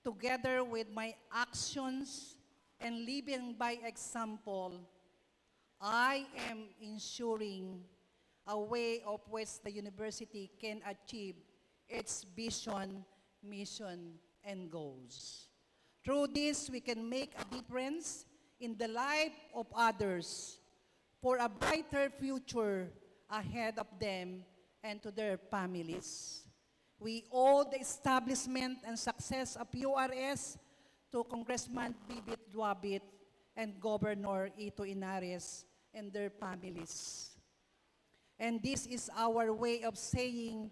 together with my actions and living by example, I am ensuring a way of which the university can achieve its vision, mission, and goals. Through this, we can make a difference in the life of others for a brighter future ahead of them and to their families. We owe the establishment and success of URS to Congressman Bibit Duabit and Governor Ito Inares and their families. And this is our way of saying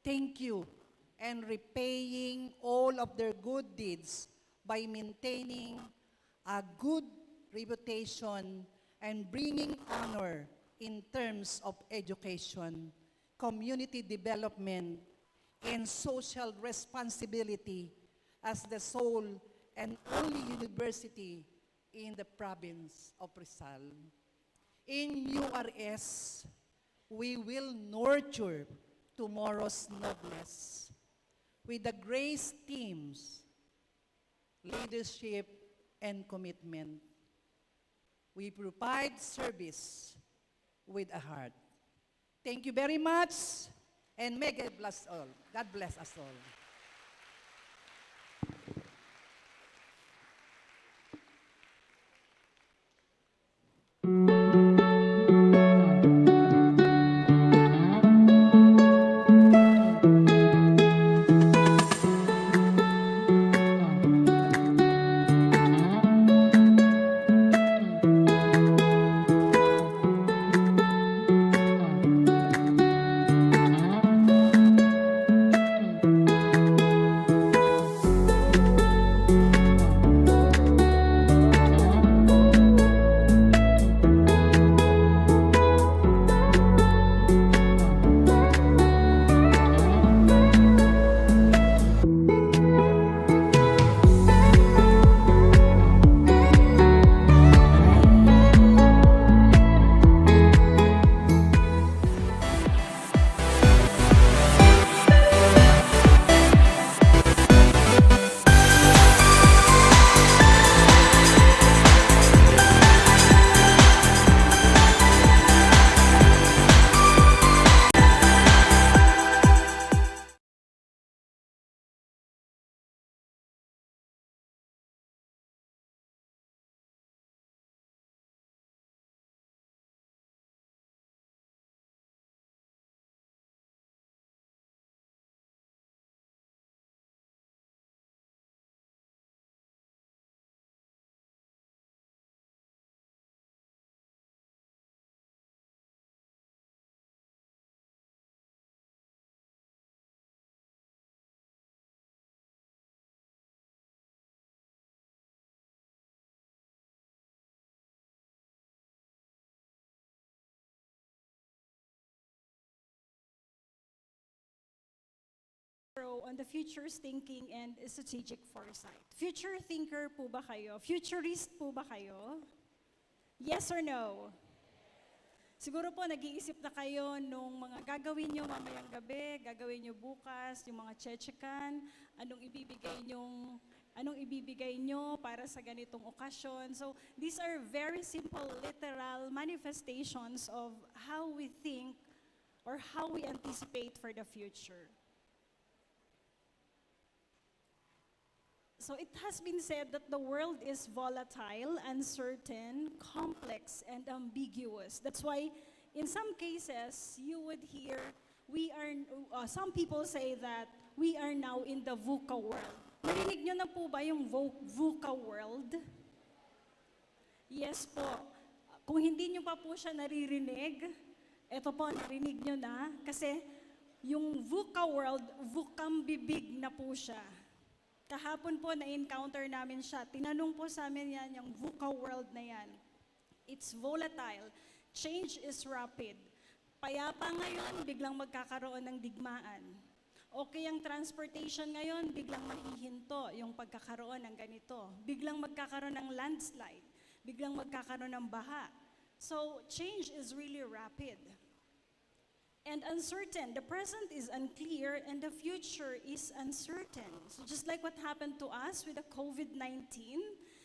thank you and repaying all of their good deeds by maintaining a good reputation and bringing honor in terms of education, community development, and social responsibility as the sole and only university in the province of Rizal. In URS, we will nurture tomorrow's noblesse with the grace themes, leadership, and commitment. We provide service with a heart. Thank you very much, and may God bless all. God bless us all. On the futures thinking and strategic foresight. Future thinker po ba kayo? Futurist po ba kayo? Yes or no? Siguro po nag-iisip na kayo nung mga gagawin nyo mamayang gabi, gagawin nyo bukas, yung mga chechekan, anong ibibigay nyo para sa ganitong okasyon. So these are very simple literal manifestations of how we think or how we anticipate for the future. So it has been said that the world is volatile, uncertain, complex, and ambiguous. That's why in some cases, you would hear, some people say that we are now in the VUCA world. Narinig nyo na po ba yung VUCA world? Yes po. Kung hindi nyo pa po siya naririnig, eto po, narinig nyo na. Kasi yung VUCA world, VUCAM bibig na po siya. Kahapon po na-encounter namin siya. Tinanong po sa amin yan, yung VUCA world na yan. It's volatile. Change is rapid. Payapa ngayon, biglang magkakaroon ng digmaan. Okay ang transportation ngayon, biglang mahihinto yung pagkakaroon ng ganito. Biglang magkakaroon ng landslide. Biglang magkakaroon ng baha. So, change is really rapid. and uncertain. The present is unclear and the future is uncertain. So just like what happened to us with the COVID-19,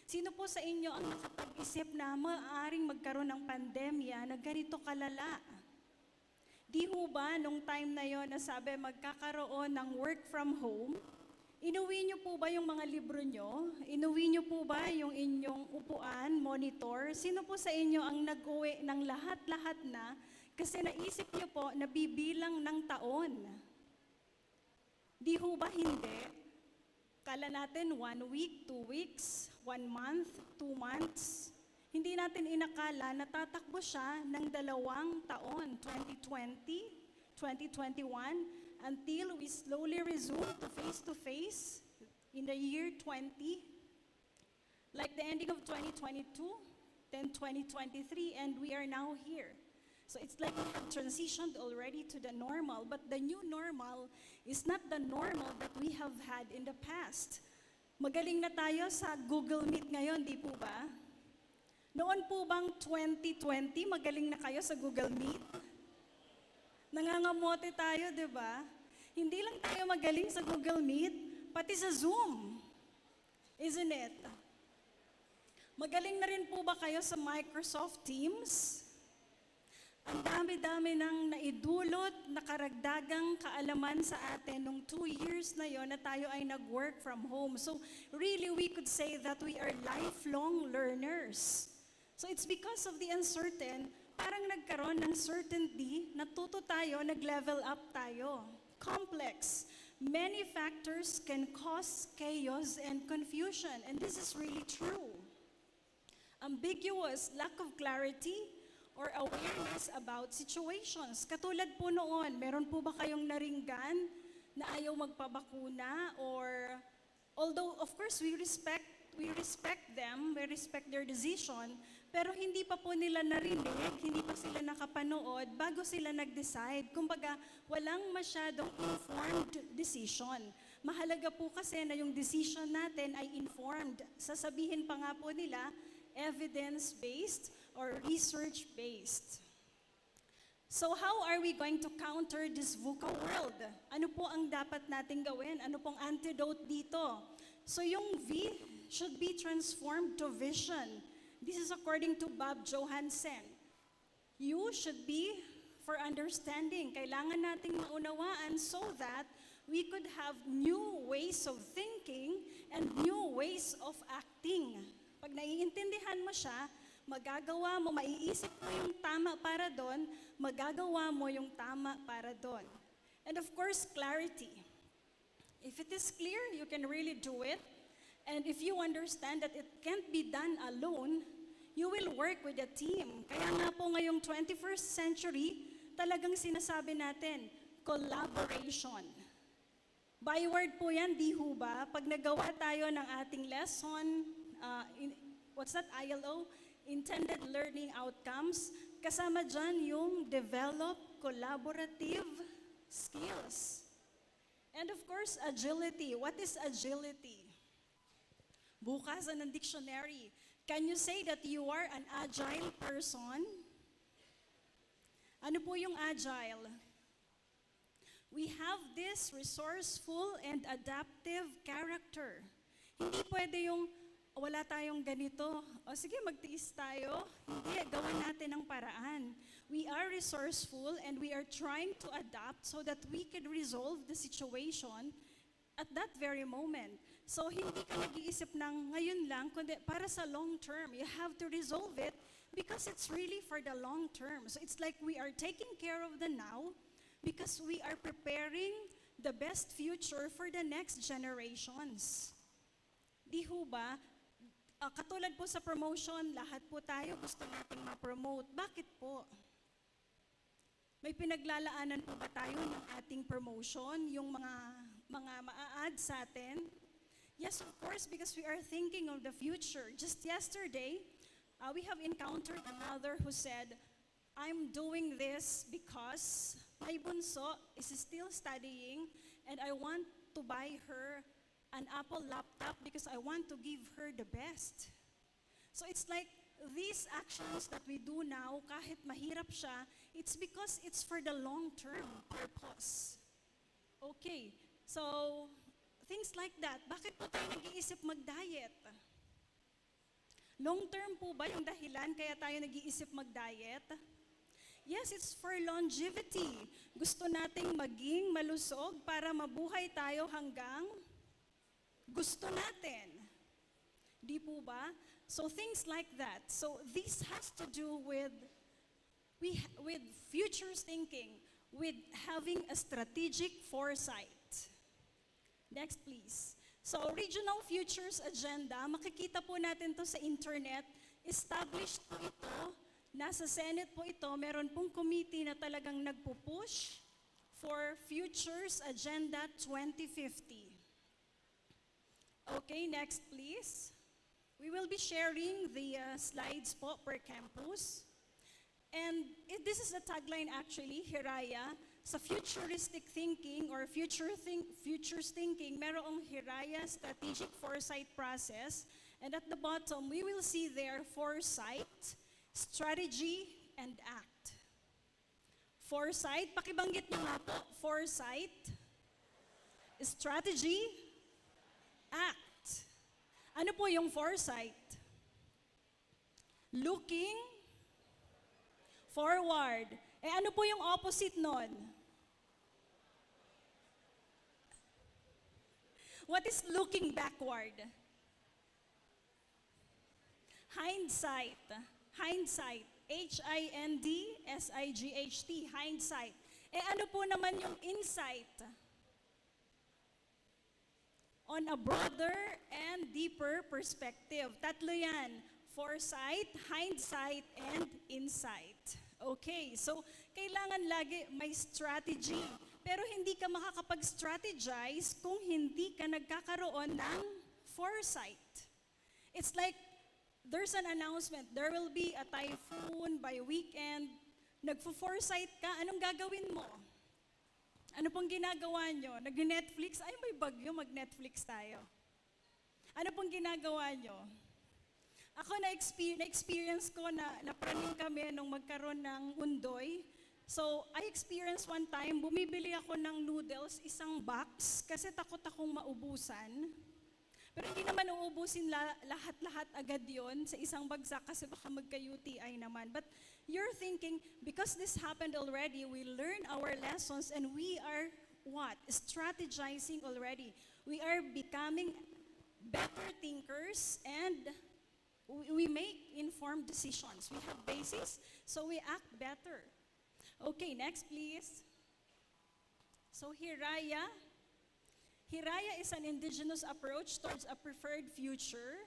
sino po sa inyo ang nakapag-isip na maaaring magkaroon ng pandemya na ganito kalala? Di ho ba nung time na yon na sabi magkakaroon ng work from home, inuwi niyo po ba yung mga libro niyo? Inuwi niyo po ba yung inyong upuan, monitor? Sino po sa inyo ang nag-uwi ng lahat-lahat na kasi naisip niyo po na bibilang ng taon? Di ho ba hindi? Kala natin 1 week, 2 weeks, 1 month, 2 months. Hindi natin inakala na tatakbo siya ng 2 taon, 2020, 2021, until we slowly resume to face in the year 20, like the ending of 2022, then 2023, and we are now here. So it's like we have transitioned already to the normal, but the new normal is not the normal that we have had in the past. Magaling na tayo sa Google Meet ngayon, di po ba? Noon po bang 2020, magaling na kayo sa Google Meet? Nangangamote tayo, di ba? Hindi lang tayo magaling sa Google Meet, pati sa Zoom. Isn't it? Magaling na rin po ba kayo sa Microsoft Teams? Ang dami-dami nang naidulot na karagdagang kaalaman sa atin nung 2 years na yon na tayo ay nag-work from home. So really, we could say that we are lifelong learners. So it's because of the uncertain, parang nagkaroon ng certainty, natuto tayo, nag-level up tayo. Complex. Many factors can cause chaos and confusion, and this is really true. Ambiguous, lack of clarity, or awareness about situations. Katulad po noon, meron po ba kayong naringgan na ayaw magpabakuna? Or, although of course we respect them, we respect their decision, pero hindi pa po nila narinig, hindi pa sila nakapanood bago sila nag-decide. Kumbaga, walang masyadong informed decision. Mahalaga po kasi na yung decision natin ay informed. Sasabihin pa nga po nila, evidence-based or research-based. So how are we going to counter this VUCA world? Ano po ang dapat nating gawin? Ano pong antidote dito? So yung V should be transformed to vision. This is according to Bob Johansen. U should be for understanding. Kailangan nating maunawaan so that we could have new ways of thinking and new ways of acting. Pag naiintindihan mo siya, magagawa mo, maiisip mo yung tama para doon, magagawa mo yung tama para doon. And of course, clarity. If it is clear, you can really do it. And if you understand that it can't be done alone, you will work with a team. Kaya nga po ngayong 21st century, talagang sinasabi natin, collaboration. Byword po yan, di ho ba? Pag nagawa tayo ng ating lesson, what's that, ILO? Intended Learning Outcomes, kasama dyan yung develop collaborative skills. And of course, agility. What is agility? Bukas ng dictionary. Can you say that you are an agile person? Ano po yung agile? We have this resourceful and adaptive character. Hindi pwede yung wala tayong ganito. O sige, magtiis tayo. Hindi, gawin natin ang paraan. We are resourceful and we are trying to adapt so that we can resolve the situation at that very moment. So hindi ka nag-iisip ng ngayon lang, kundi para sa long term. You have to resolve it because it's really for the long term. So it's like we are taking care of the now because we are preparing the best future for the next generations. Di ho ba? Katulad po sa promotion, lahat po tayo gusto nating ma-promote. Bakit po? May pinaglalaanan po ba tayo ng ating promotion, yung mga maa-add sa atin? Yes, of course, because we are thinking of the future. Just yesterday, we have encountered a mother who said, I'm doing this because my bunso is still studying and I want to buy her an Apple laptop because I want to give her the best. So it's like these actions that we do now, kahit mahirap siya, it's because it's for the long-term purpose. Okay, so things like that. Bakit po tayo nag-iisip mag-diet? Long-term po ba yung dahilan kaya tayo nag-iisip mag-diet? Yes, it's for longevity. Gusto nating maging malusog para mabuhay tayo hanggang gusto natin. Di po ba? So things like that. So this has to do with future thinking, with having a strategic foresight. Next please. So Regional Futures Agenda, makikita po natin to sa internet. Established po ito. Nasa Senate po ito. Meron pong committee na talagang nagpo-push for Futures Agenda 2050. Okay, next please. We will be sharing the slides po per campus. And this is the tagline actually, Hiraya. Sa futuristic thinking or futures thinking, merong Hiraya strategic foresight process. And at the bottom, we will see there foresight, strategy, and act. Foresight, pakibanggit nyo nga po. Foresight, strategy, act. Ano po yung foresight? Looking forward. Ano po yung opposite nun? What is looking backward? Hindsight. Hindsight. H-I-N-D-S-I-G-H-T. Hindsight. Ano po naman yung insight? On a broader and deeper perspective. Tatlo yan. Foresight, hindsight, and insight. Okay, so kailangan lagi may strategy. Pero hindi ka makakapag-strategize kung hindi ka nagkakaroon ng foresight. It's like there's an announcement, there will be a typhoon by weekend. Nagfo-foresight ka, anong gagawin mo? Ano pong ginagawa nyo? Nag-Netflix? Ay, may bagyo, mag-Netflix tayo. Ano pong ginagawa nyo? Ako na-experience ko na napraning kami nung magkaroon ng undoy. So, I experienced one time, bumibili ako ng noodles, isang box, kasi takot akong maubusan. Pero hindi naman uubusin lahat-lahat agad yon sa isang bagsak kasi baka magka-UTI naman. But you're thinking, because this happened already, we learn our lessons and we are what? Strategizing already. We are becoming better thinkers and we make informed decisions. We have basis, so we act better. Okay, next please. So Hiraya. Hiraya is an indigenous approach towards a preferred future.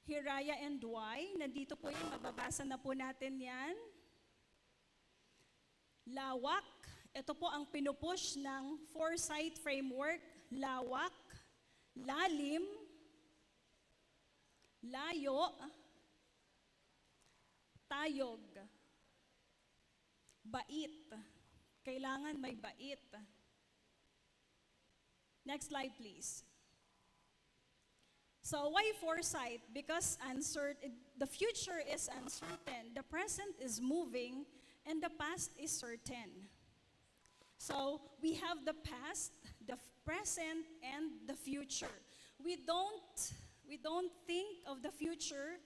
Hiraya and why. Nandito po yung mababasa na po natin yan. Lawak. Ito po ang pinupush ng Foresight Framework. Lawak, lalim, layo, tayog, bait. Kailangan may bait. Next slide, please. So why foresight? Because the future is uncertain, the present is moving, and the past is certain. So we have the past, the present, and the future. We don't think of the future,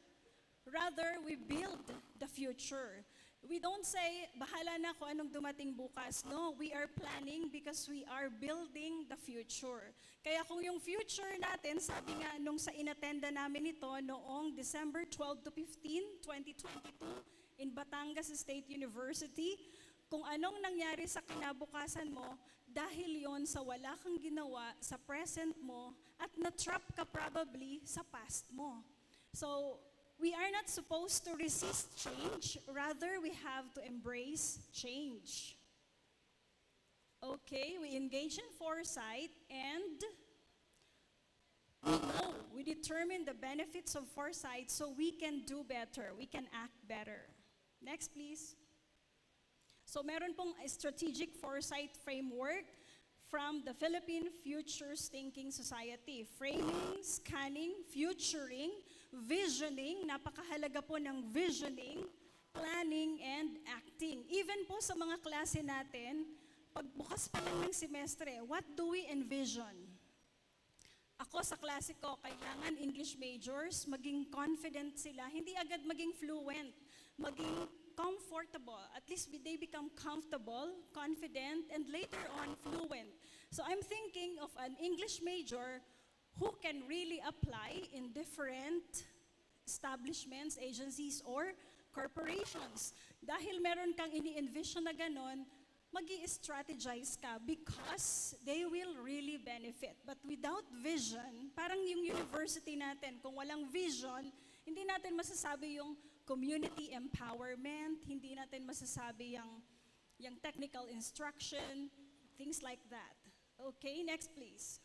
rather we build the future. We don't say, bahala na kung anong dumating bukas. No, we are planning because we are building the future. Kaya kung yung future natin, sabi nga nung sa inattenda namin ito noong December 12 to 15, 2022, in Batangas State University, kung anong nangyari sa kinabukasan mo, dahil yon sa wala kang ginawa sa present mo at na-trap ka probably sa past mo. So, we are not supposed to resist change, rather we have to embrace change. Okay, we engage in foresight and we determine the benefits of foresight so we can do better, we can act better. Next please. So meron pong a strategic foresight framework from the Philippine Futures Thinking Society. Framing, scanning, futuring visioning, napakahalaga po ng visioning, planning, and acting. Even po sa mga klase natin, pagbukas pa lang ng semestre, what do we envision? Ako sa klase ko, kailangan English majors, maging confident sila, hindi agad maging fluent, maging comfortable. At least they become comfortable, confident, and later on fluent. So I'm thinking of an English major who can really apply in different establishments, agencies, or corporations. Dahil meron kang ini-envision na ganon, mag-i-strategize ka because they will really benefit. But without vision, parang yung university natin, kung walang vision, hindi natin masasabi yung community empowerment, hindi natin masasabi yung technical instruction, things like that. Okay, next please.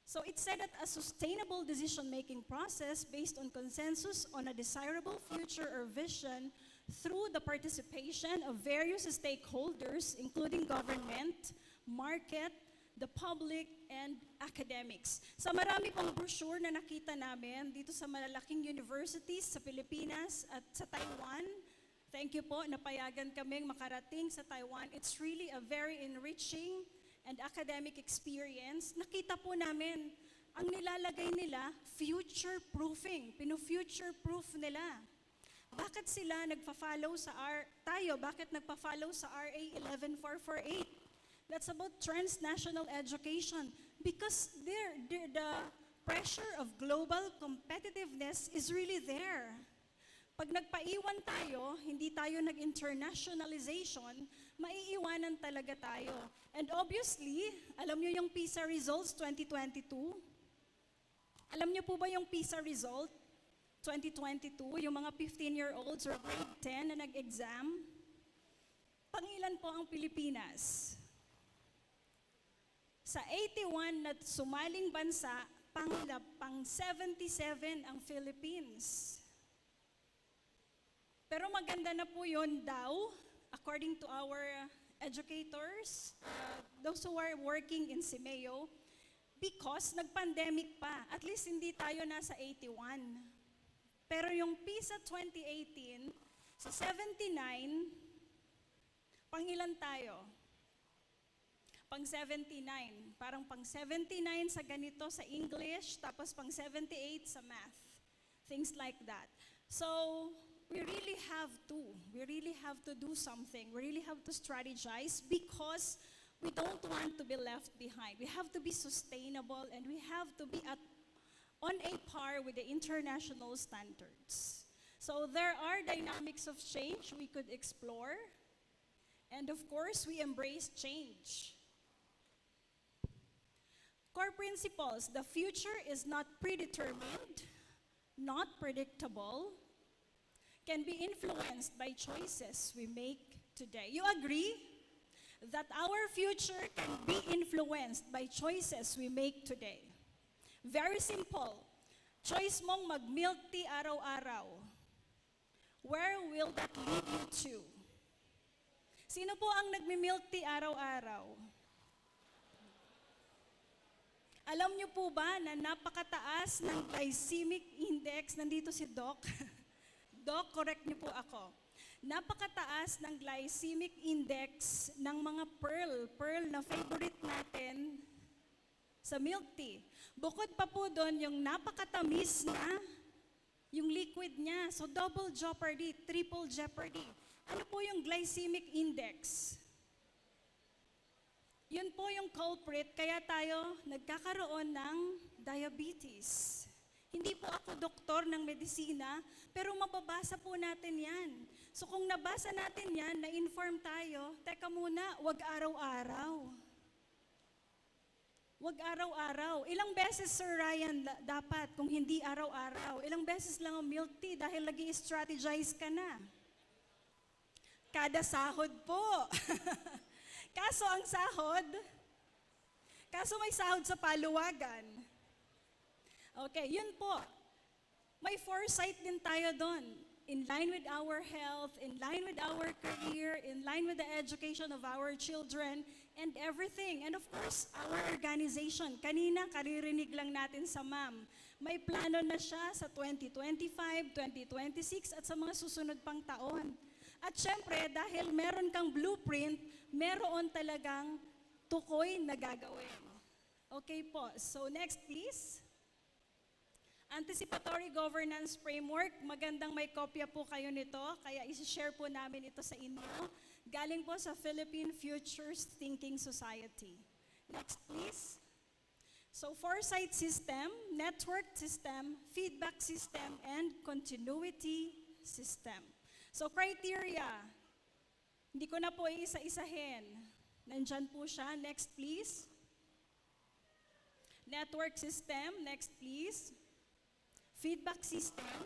So it said that a sustainable decision-making process based on consensus on a desirable future or vision through the participation of various stakeholders, including government, market, the public, and academics. Sa marami pong brochure na nakita namin dito sa malalaking universities sa Pilipinas at sa Taiwan, thank you po, napayagan kaming makarating sa Taiwan. It's really a very enriching and academic experience. Nakita po namin, ang nilalagay nila, future-proofing. Pino-future-proof nila. Bakit sila nagpa-follow sa bakit nagpa-follow sa RA 11448? That's about transnational education. Because the pressure of global competitiveness is really there. Pag nagpaiwan tayo, hindi tayo nag-internationalization, maiiwanan talaga tayo. And obviously, alam nyo yung PISA results 2022? Alam nyo po ba yung PISA result 2022? Yung mga 15-year-olds or grade 10 na nag-exam? Pangilan po ang Pilipinas? Sa 81 na sumaling bansa, pang 77 ang Philippines. Pero maganda na po yun daw, according to our educators, those who are working in CIMEO, because nag-pandemic pa. At least hindi tayo nasa 81. Pero yung PISA 2018, sa 79, pangilan tayo? Pang 79. Parang pang 79 sa ganito sa English, tapos pang 78 sa math. Things like that. So, we really have to do something. We really have to strategize because we don't want to be left behind. We have to be sustainable and we have to be on a par with the international standards. So there are dynamics of change we could explore. And of course, we embrace change. Core principles: the future is not predetermined, not predictable, can be influenced by choices we make today. You agree that our future can be influenced by choices we make today? Very simple. Choice mong mag-milk tea araw-araw. Where will that lead you to? Sino po ang nagmi-milk tea araw-araw? Alam niyo po ba na napakataas ng glycemic index? Nandito si Doc. Doc, correct niyo po ako. Napakataas ng glycemic index ng mga pearl na favorite natin sa milk tea. Bukod pa po doon yung napakatamis na yung liquid niya. So double jeopardy, triple jeopardy. Ano po yung glycemic index? Yun po yung culprit, kaya tayo nagkakaroon ng diabetes. Hindi po ako doktor ng medisina, pero mababasa po natin yan. So kung nabasa natin yan, na-inform tayo, teka muna, wag araw-araw. Wag araw-araw. Ilang beses, Sir Ryan, dapat kung hindi araw-araw? Ilang beses lang ang milk tea dahil nag-i-strategize ka na? Kada sahod po. Kaso may sahod sa paluwagan. Okay, yun po. May foresight din tayo doon. In line with our health, in line with our career, in line with the education of our children, and everything. And of course, our organization, kanina karirinig lang natin sa ma'am, may plano na siya sa 2025, 2026 at sa mga susunod pang taon. At syempre, dahil meron kang blueprint, meron talagang tukoy na gagawin. Okay po, so next please. Anticipatory Governance Framework, magandang may kopya po kayo nito, kaya isi-share po namin ito sa inyo. Galing po sa Philippine Futures Thinking Society. Next please. So Foresight System, Network System, Feedback System, and Continuity System. So criteria, hindi ko na po iisa-isahin. Nandyan po siya. Next please. Network System, next please. Feedback System.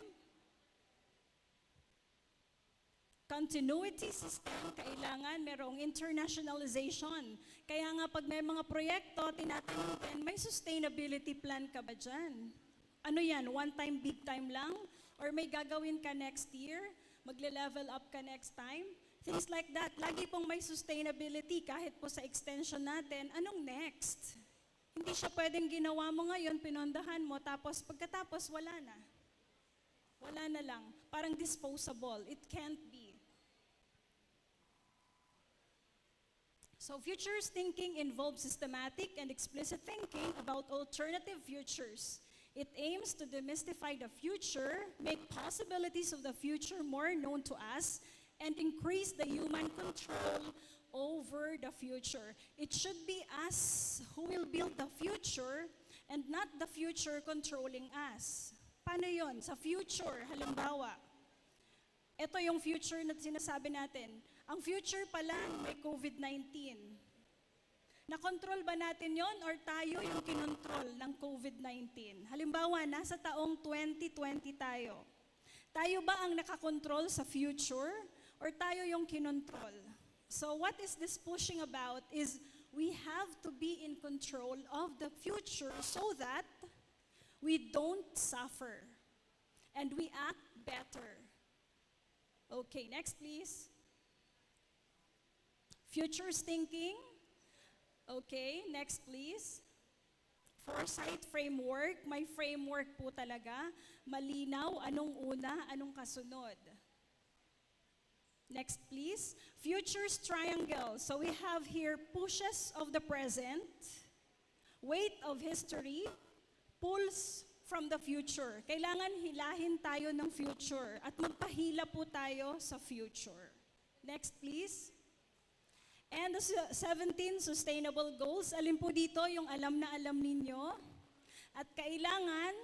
Continuity System, kailangan merong internationalization. Kaya nga pag may mga proyekto, tinatanong din, may sustainability plan ka ba dyan? Ano yan, one time, big time lang? Or may gagawin ka next year? Magle-level up ka next time? Things like that. Lagi pong may sustainability kahit po sa extension natin. Anong next? Hindi siya pwedeng ginawa mo ngayon, pinondahan mo, tapos pagkatapos wala na. Wala na lang. Parang disposable. It can't be. So futures thinking involves systematic and explicit thinking about alternative futures. It aims to demystify the future, make possibilities of the future more known to us, and increase the human control over the future. It should be us who will build the future and not the future controlling us. Paano yon? Sa future, halimbawa, ito yung future na sinasabi natin. Ang future pala may COVID-19. Nakontrol ba natin yon or tayo yung kinontrol ng COVID-19? Halimbawa, nasa taong 2020 tayo. Tayo ba ang nakakontrol sa future or tayo yung kinontrol? So what is this pushing about is we have to be in control of the future so that we don't suffer and we act better. Okay, next please. Futures thinking. Okay, next please. Foresight framework. May framework po talaga. Malinaw, anong una, anong kasunod. Next please. Futures triangle. So we have here pushes of the present, weight of history, pulls from the future. Kailangan hilahin tayo ng future at magpahila po tayo sa future. Next please. And the 17 sustainable goals, alin po dito yung alam na alam ninyo? At kailangan,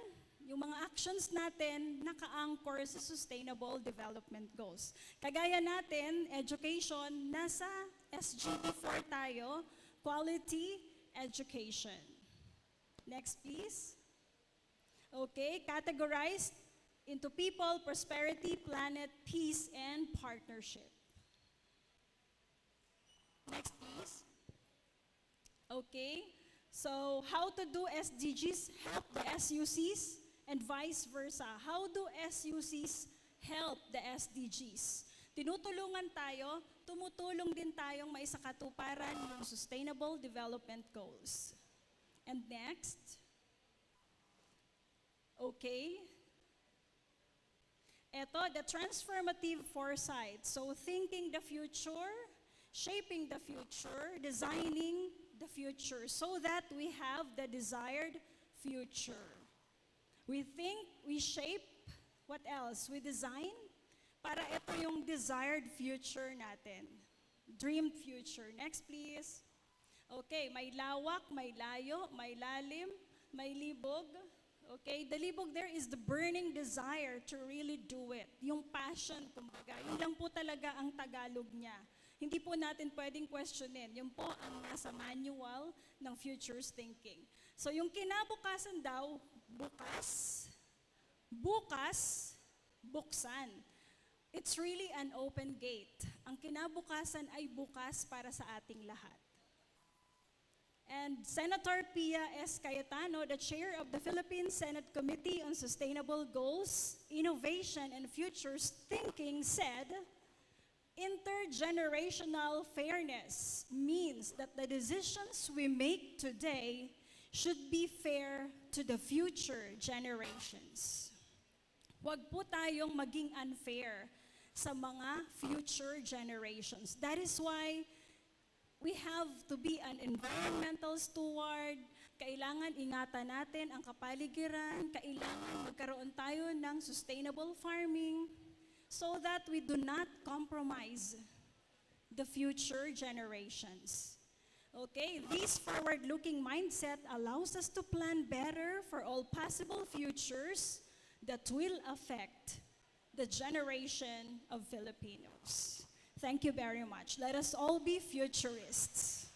yung mga actions natin naka-anchor sa sustainable development goals. Kagaya natin, education, nasa SGD 4 tayo, quality education. Next please. Okay, categorized into people, prosperity, planet, peace, and partnership. Next, please. Okay, so how to do SDGs help the SUCs and vice versa. How do SUCs help the SDGs? Tinutulungan tayo, tumutulong din tayong maisakatuparan ng Sustainable Development Goals. And next. Okay. Ito, the transformative foresight. So thinking the future, shaping the future, designing the future so that we have the desired future. We think, we shape, what else? We design para ito yung desired future natin. Dream future. Next please. Okay, may lawak, may layo, may lalim, may libog. Okay, the libog there is the burning desire to really do it. Yung passion, kumbaga. Yun lang po talaga ang Tagalog niya. Hindi po natin pwedeng questionin. Yun po ang nasa manual ng futures thinking. So yung kinabukasan daw, bukas, buksan. It's really an open gate. Ang kinabukasan ay bukas para sa ating lahat. And Senator Pia S. Cayetano, the chair of the Philippine Senate Committee on Sustainable Goals, Innovation, and Futures Thinking said, Intergenerational fairness means that the decisions we make today should be fair to the future generations. Huwag po tayong maging unfair sa mga future generations. That is why we have to be an environmental steward. Kailangan ingatan natin ang kapaligiran. Kailangan magkaroon tayo ng sustainable farming so that we do not compromise the future generations. Okay, this forward-looking mindset allows us to plan better for all possible futures that will affect the generation of Filipinos. Thank you very much. Let us all be futurists.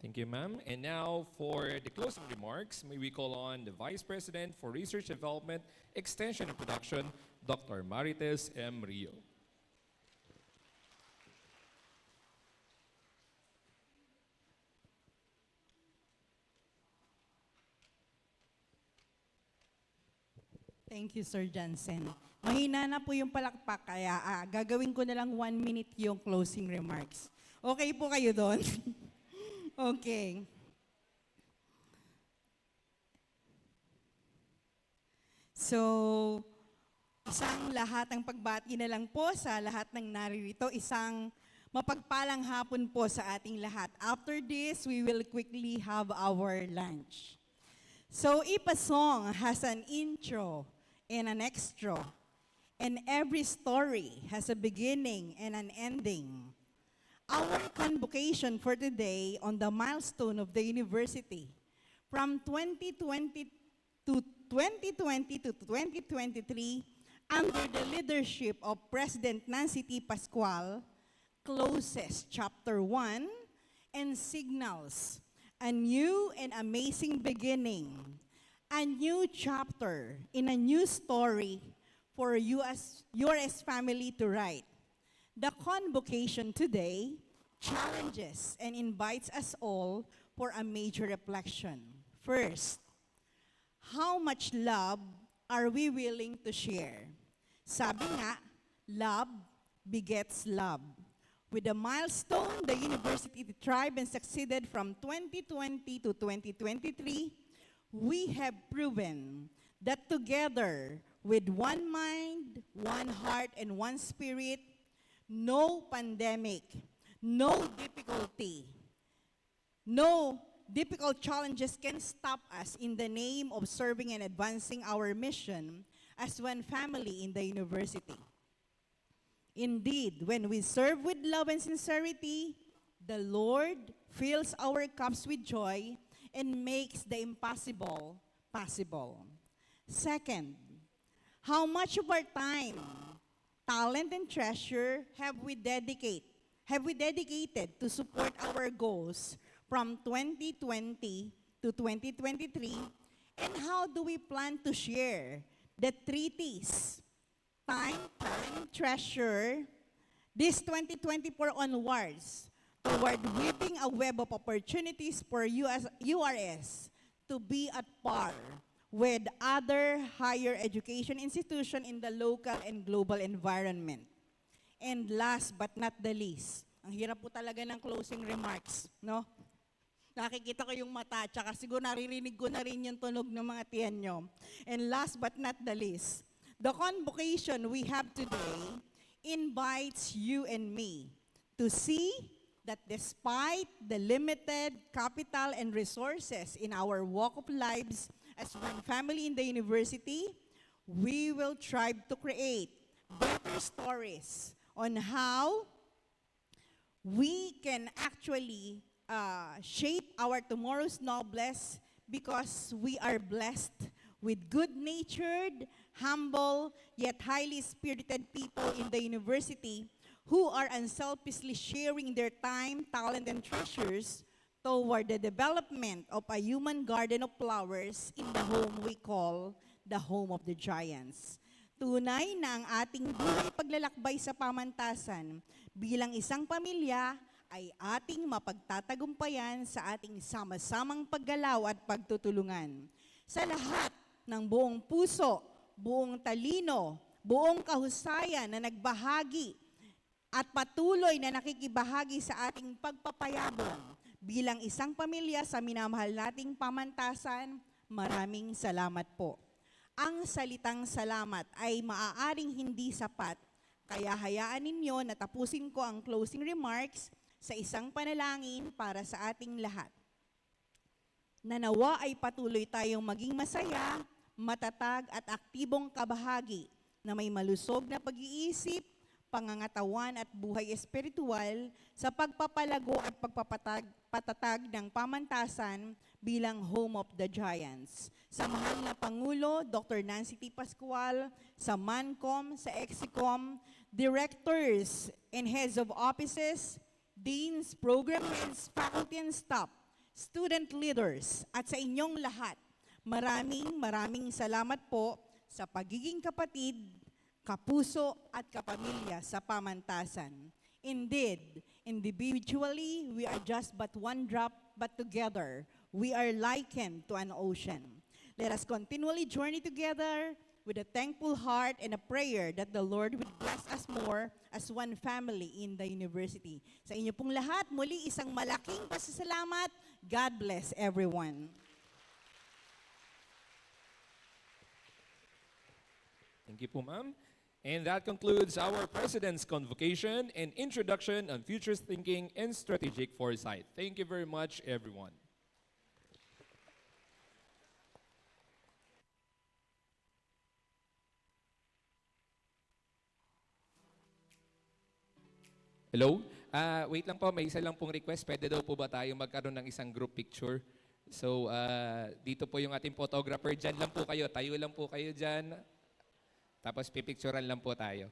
Thank you, ma'am. And now for the closing remarks, may we call on the Vice President for Research Development, Extension and Production, Dr. Marites M. Rio. Thank you, Sir Jansen. Mahina na po yung palakpak, kaya gagawin ko na lang 1 minute yung closing remarks. Okay po kayo doon? Okay. So, isang lahatang pagbati na lang po sa lahat ng naririto. Isang mapagpalang hapon po sa ating lahat. After this, we will quickly have our lunch. So, if a song has an intro and an extra, and every story has a beginning and an ending, our convocation for today on the milestone of the university from 2020 to 2023 under the leadership of President Nancy T. Pascual closes chapter 1 and signals a new and amazing beginning, a new chapter in a new story for you as your family to write. The convocation today challenges and invites us all for a major reflection. First, how much love are we willing to share? Sabi nga, love begets love. With the milestone, the university thrived and succeeded from 2020 to 2023, we have proven that together with one mind, one heart, and one spirit, no pandemic, no difficulty, no difficult challenges can stop us in the name of serving and advancing our mission as one family in the university. Indeed, when we serve with love and sincerity, the Lord fills our cups with joy and makes the impossible possible. Second, how much of our time, talent, and treasure have we dedicated to support our goals from 2020 to 2023, and how do we plan to share the 3 T's, time, talent, treasure, this 2024 onwards, toward weaving a web of opportunities for URS to be at par with other higher education institutions in the local and global environment. And last but not the least, ang hirap po talaga ng closing remarks, no? Nakikita ko yung mata, tsaka siguro naririnig ko na rin yung tunog ng mga tiyan nyo. And last but not the least, the convocation we have today invites you and me to see that despite the limited capital and resources in our walk of lives as one family in the university, we will strive to create better stories on how we can actually shape our tomorrow's noblesse, because we are blessed with good-natured, humble, yet highly spirited people in the university who are unselfishly sharing their time, talent, and treasures toward the development of a human garden of flowers in the home we call the home of the giants. Tunay na ang ating buhay paglalakbay sa pamantasan bilang isang pamilya ay ating mapagtatagumpayan sa ating sama-samang paggalaw at pagtutulungan. Sa lahat ng buong puso, buong talino, buong kahusayan na nagbahagi at patuloy na nakikibahagi sa ating pagpapayabong bilang isang pamilya sa minamahal nating pamantasan, maraming salamat po. Ang salitang salamat ay maaaring hindi sapat, kaya hayaan ninyo na tapusin ko ang closing remarks sa isang panalangin para sa ating lahat. Nanawa ay patuloy tayong maging masaya, matatag at aktibong kabahagi na may malusog na pag-iisip, pangangatawan at buhay espiritual sa pagpapalago at pagpapatatag ng pamantasan bilang Home of the Giants. Sa mahal na Pangulo, Dr. Nancy T. Pascual, sa MANCOM, sa EXICOM, directors and heads of offices, deans, program heads, faculty and staff, student leaders, at sa inyong lahat, maraming salamat po sa pagiging kapatid, kapuso at kapamilya sa pamantasan. Indeed, individually, we are just but one drop, but together, we are likened to an ocean. Let us continually journey together with a thankful heart and a prayer that the Lord would bless us more as one family in the university. Sa inyo pong lahat, muli isang malaking pasasalamat. God bless everyone. Thank you po, ma'am. And that concludes our President's Convocation and Introduction on Future Thinking and Strategic Foresight. Thank you very much, everyone. Hello? Wait lang po, may isa lang pong request. Pwede daw po ba tayo magkaroon ng isang group picture? So, dito po yung ating photographer. Diyan lang po kayo. Tayo lang po kayo dyan. Tapos pipicturean lang po tayo.